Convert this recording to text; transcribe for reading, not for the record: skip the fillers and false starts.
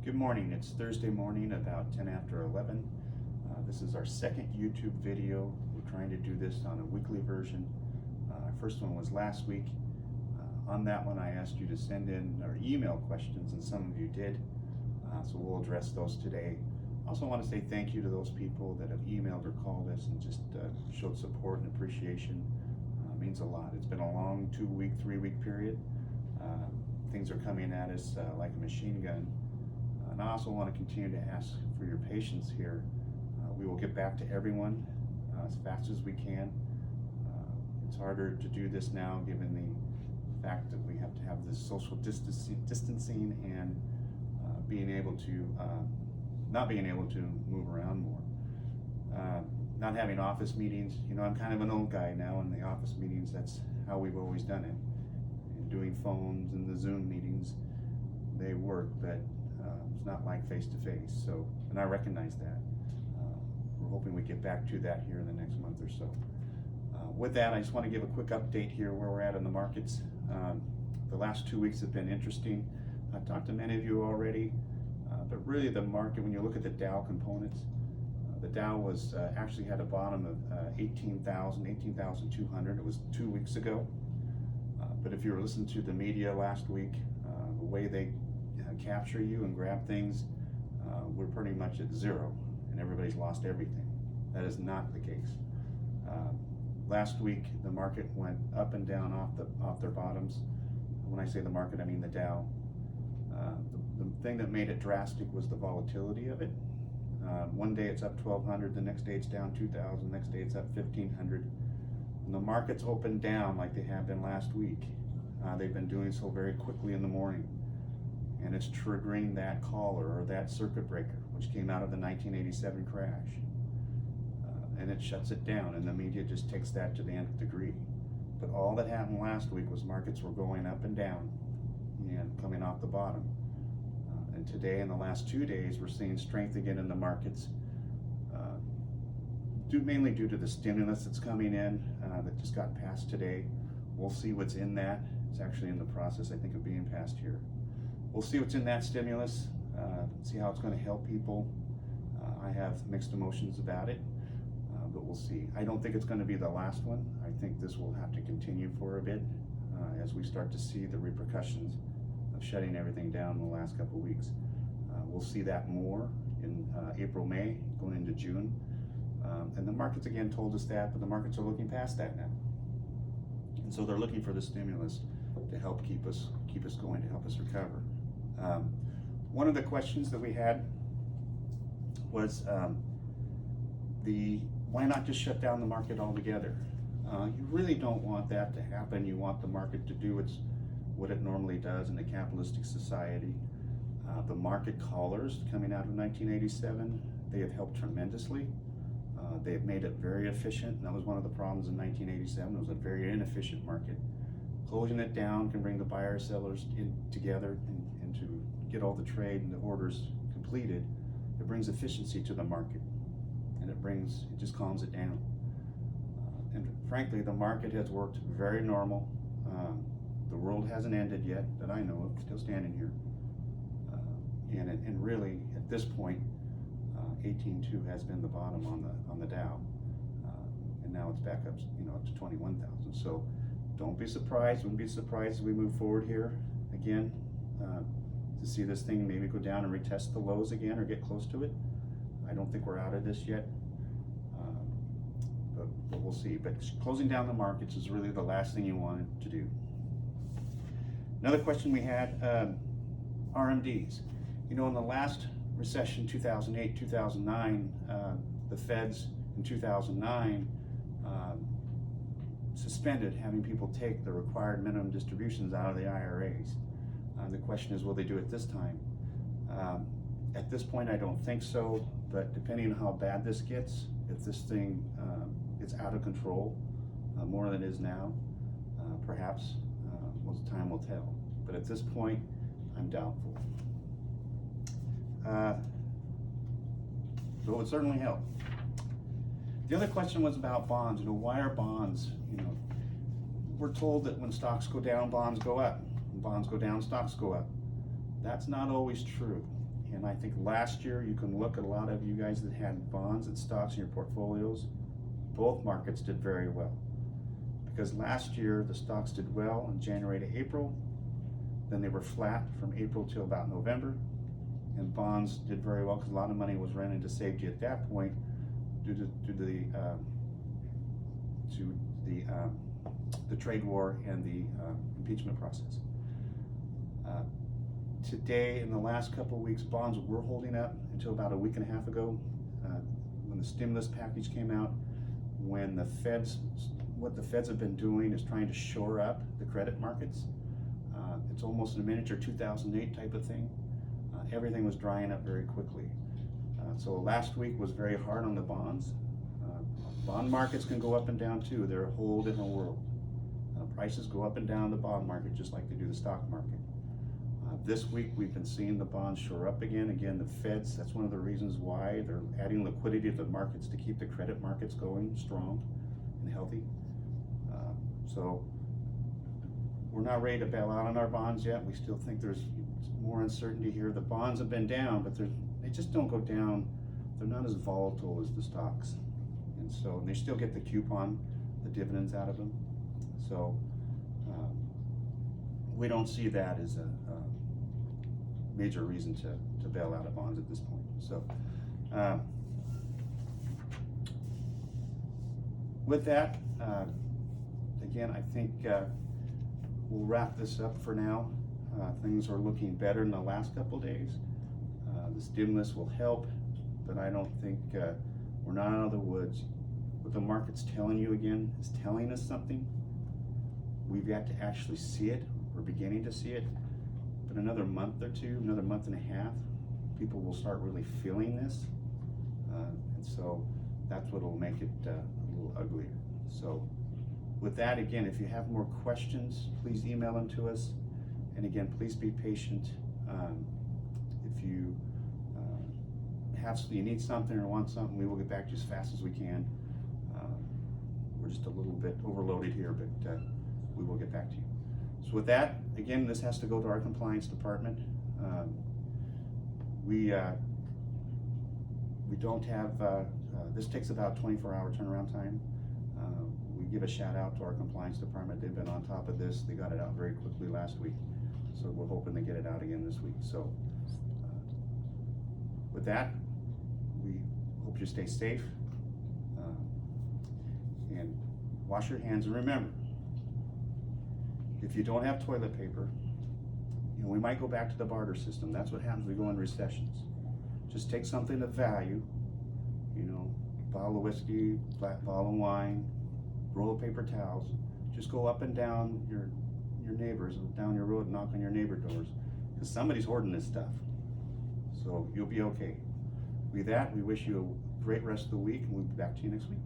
Good morning. It's Thursday morning, about 10 after 11. This is our second YouTube video. We're trying to do this on a weekly version. Our first one was last week. On that one, I asked you to send in or email questions, and some of you did. So we'll address those today. I also want to say thank you to those people that have emailed or called us and just showed support and appreciation. It means a lot. It's been a long 2-week, 3-week period. Things are coming at us like a machine gun. And I also want to continue to ask for your patience here. We will get back to everyone as fast as we can. It's harder to do this now given the fact that we have to have this social distancing and being able to, not being able to move around more. Not having office meetings, you know, I'm kind of an old guy now in the office meetings. That's how we've always done it. And doing phones and the Zoom meetings, they work, but it's not like face-to-face, so, and I recognize that. We're hoping we get back to that here in the next month or so. With that, I just want to give a quick update here where we're at in the markets. The last 2 weeks have been interesting. I've talked to many of you already, but really the market, when you look at the Dow components, the Dow was actually had a bottom of 18,200. It was 2 weeks ago. But if you were listening to the media last week, the way they capture you and grab things, we're pretty much at zero and everybody's lost everything. That is not the case. Last week the market went up and down off their bottoms. When I say the market, I mean the Dow. The thing that made it drastic was the volatility of it. One day it's up 1,200, the next day it's down 2,000, the next day it's up 1,500. And the markets opened down like they have been last week. They've been doing so very quickly in the morning. And it's triggering that collar or that circuit breaker, which came out of the 1987 crash. And it shuts it down, and the media just takes that to the nth degree. But all that happened last week was markets were going up and down and coming off the bottom. And today, in the last 2 days, we're seeing strength again in the markets, mainly due to the stimulus that's coming in that just got passed today. We'll see what's in that. It's actually in the process, I think, of being passed here. We'll see what's in that stimulus, see how it's going to help people. I have mixed emotions about it, but we'll see. I don't think it's going to be the last one. I think this will have to continue for a bit as we start to see the repercussions of shutting everything down in the last couple of weeks. We'll see that more in April, May, going into June. And the markets again told us that, but the markets are looking past that now. And so they're looking for the stimulus to help keep us going, to help us recover. One of the questions that we had was why not just shut down the market altogether? You really don't want that to happen. You want the market to do what it normally does in a capitalistic society. The market collars coming out of 1987, they have helped tremendously. They have made it very efficient, and that was one of the problems in 1987. It was a very inefficient market. Closing it down can bring the buyers, sellers in together and to get all the trade and the orders completed. It brings efficiency to the market, and it just calms it down. And frankly, the market has worked very normal. The world hasn't ended yet that I know of, still standing here. And really, at this point, 18.2 has been the bottom on the Dow, and now it's back up, up to 21,000. So don't be surprised. Wouldn't be surprised as we move forward here again to see this thing maybe go down and retest the lows again or get close to it. I don't think we're out of this yet, but we'll see. But closing down the markets is really the last thing you wanted to do. Another question we had, RMDs. In the last recession, 2008, 2009, the feds in 2009 suspended having people take the required minimum distributions out of the IRAs. The question is, will they do it this time? At this point, I don't think so, but depending on how bad this gets, if this thing is out of control more than it is now, perhaps time will tell. But at this point, I'm doubtful. So it would certainly help. The other question was about bonds. Why are bonds? We're told that when stocks go down, bonds go up. When bonds go down, stocks go up. That's not always true. And I think last year, you can look at a lot of you guys that had bonds and stocks in your portfolios, both markets did very well. Because last year, the stocks did well in January to April, then they were flat from April to about November, and bonds did very well because a lot of money was run into safety at that point due to the trade war and the impeachment process. Today, in the last couple of weeks, bonds were holding up until about a week and a half ago, when the stimulus package came out, when what the Feds have been doing is trying to shore up the credit markets. It's almost a miniature 2008 type of thing. Everything was drying up very quickly. So last week was very hard on the bonds. Bond markets can go up and down too. They're a whole different world. Prices go up and down the bond market just like they do the stock market. This week we've been seeing the bonds shore up again. Again, the Feds, that's one of the reasons why they're adding liquidity to the markets to keep the credit markets going strong and healthy. So we're not ready to bail out on our bonds yet. We still think there's more uncertainty here. The bonds have been down, but they just don't go down. They're not as volatile as the stocks. And so they still get the coupon, the dividends out of them. So we don't see that as a major reason to bail out of bonds at this point. So with that, again, I think we'll wrap this up for now. Things are looking better in the last couple of days. The stimulus will help, but I don't think we're not out of the woods. What the market's telling you again is telling us something. We've got to actually see it. We're beginning to see it. But another month or two, another month and a half, people will start really feeling this. And so that's what will make it a little uglier. So with that, again, if you have more questions, please email them to us. And again, please be patient. If you you need something or want something, we will get back to you as fast as we can. We're just a little bit overloaded here, but we will get back to you. So with that, again, this has to go to our compliance department. We don't have, this takes about 24-hour turnaround time. We give a shout out to our compliance department. They've been on top of this. They got it out very quickly last week. So we're hoping to get it out again this week. So with that, we hope you stay safe and wash your hands. And remember, if you don't have toilet paper, we might go back to the barter system. That's what happens when we go in recessions. Just take something of value, bottle of whiskey, bottle of wine, roll of paper towels. Just go up and down your neighbors, down your road, and knock on your neighbor doors, because somebody's hoarding this stuff. So you'll be okay. With that, we wish you a great rest of the week, and we'll be back to you next week.